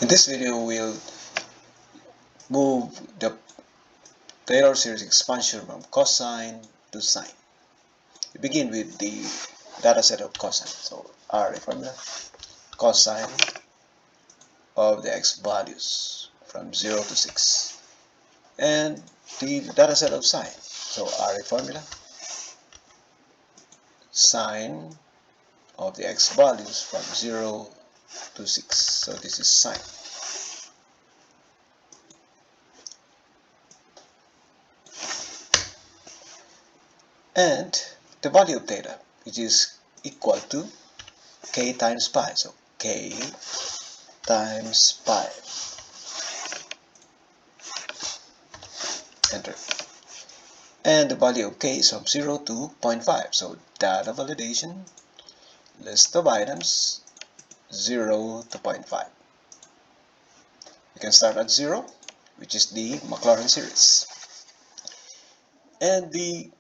In this video, we'll move the Taylor series expansion from cosine to sine. We begin with the data set of cosine. So array formula, cosine of the x values from 0 to 6. And the data set of sine. So array formula, sine of the x values from 0 to 6. So this is sine. And the value of theta, which is equal to k times pi. So k times pi. Enter. And the value of k is from 0 to 0.5. So data validation, list of items, 0 to 0.5. You can start at 0, which is the Maclaurin series. And the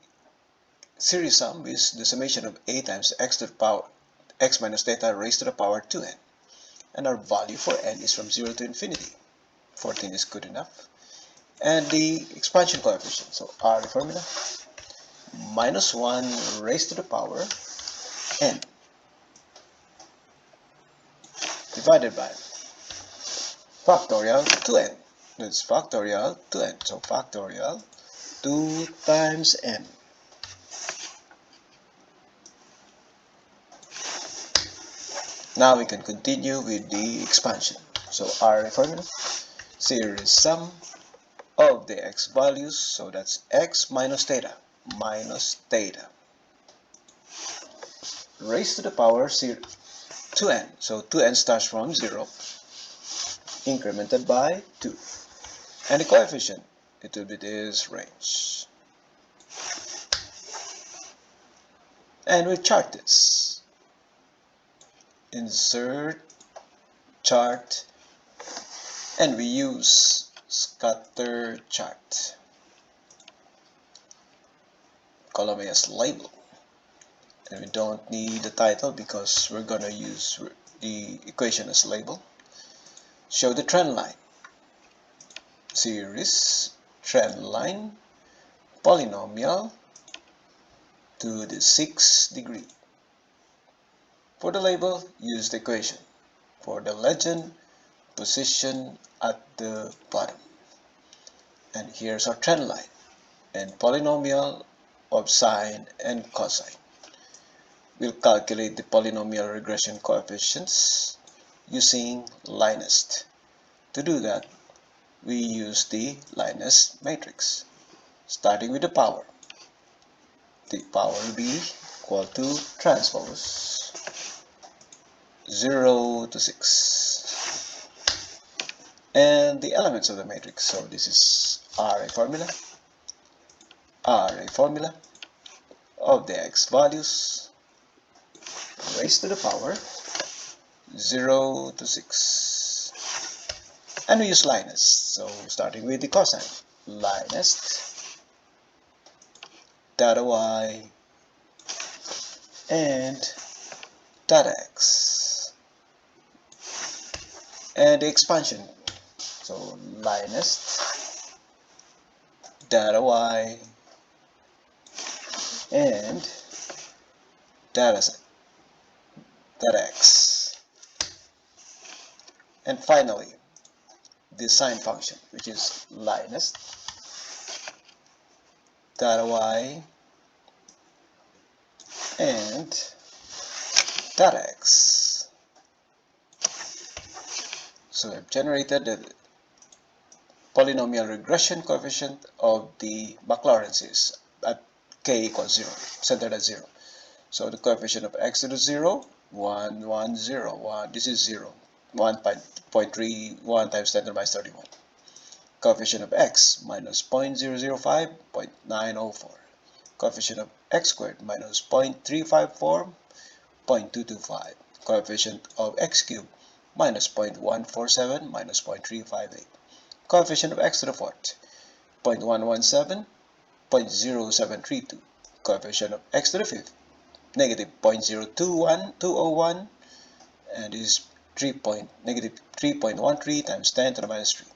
series sum is the summation of a times x to the power x minus theta raised to the power 2n. And our value for n is from 0 to infinity. 14 is good enough. And the expansion coefficient, so array formula, minus 1 raised to the power n divided by factorial 2n. That's factorial 2n. So factorial 2 times n. Now we can continue with the expansion. So array formula, series sum of the x values, so that's x minus theta, raised to the power 2n. So 2n starts from 0, incremented by 2. And the coefficient, it will be this range. And we chart this. Insert chart, and we use scatter chart. Column A as label, and we don't need the title because we're gonna use the equation as label. Show the trend line, series trend line, polynomial to the 6th degree. For the label, use the equation. For the legend, position at the bottom. And here's our trend line and polynomial of sine and cosine. We'll calculate the polynomial regression coefficients using LINEST. To do that, we use the LINEST matrix, starting with the power. The power will be equal to transpose 0 to 6. And the elements of the matrix, so this is array formula of the x values raised to the power 0 to 6. And we use LINEST, so starting with the cosine, LINEST data y and data x. And the expansion, so LINEST data y and data x. And finally, the sine function, which is LINEST data y and data x. So I've generated the polynomial regression coefficient of the Maclaurin series at k equals 0, centered at 0. So the coefficient of x to the 0, 1, 1, 0, 1, this is 0, 1.31 times 10 to the minus 31. Coefficient of x, minus 0.005, 0.904. Coefficient of x squared, minus 0.354, 0.225. Coefficient of x cubed, minus 0.147, minus 0.358. Coefficient of x to the 4th, 0.117, 0.0732. Coefficient of x to the 5th, negative 0.021201, and is negative 3.13 times 10 to the minus 3.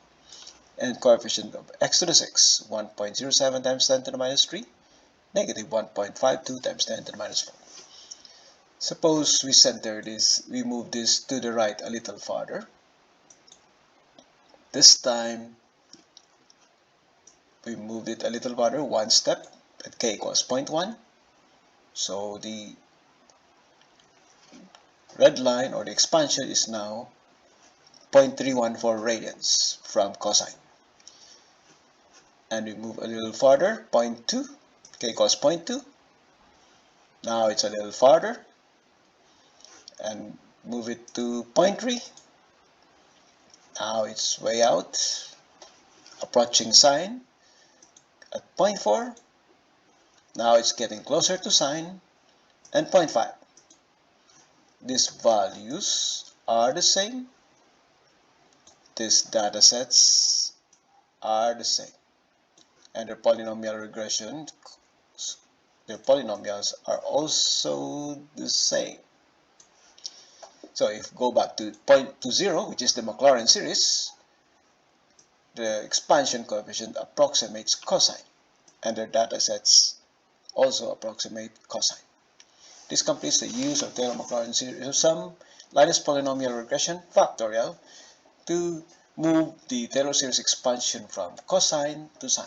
And coefficient of x to the 6, 1.07 times 10 to the minus 3, negative 1.52 times 10 to the minus 4. Suppose we center this, we move this to the right a little farther. This time, we moved it a little farther, one step, at k equals 0.1. So the red line, or the expansion, is now 0.314 radians from cosine. And we move a little farther, 0.2, k equals 0.2. Now it's a little farther, and move it to 0.3. Now it's way out, approaching sine at 0.4. Now it's getting closer to sine, and 0.5. These values are the same. These data sets are the same. And their polynomial regression, their polynomials are also the same. So if we go back to 0, which is the Maclaurin series, the expansion coefficient approximates cosine, and their data sets also approximate cosine. This completes the use of Taylor-Maclaurin SERIESSUM LINEST polynomial regression factorial to move the Taylor series expansion from cosine to sine.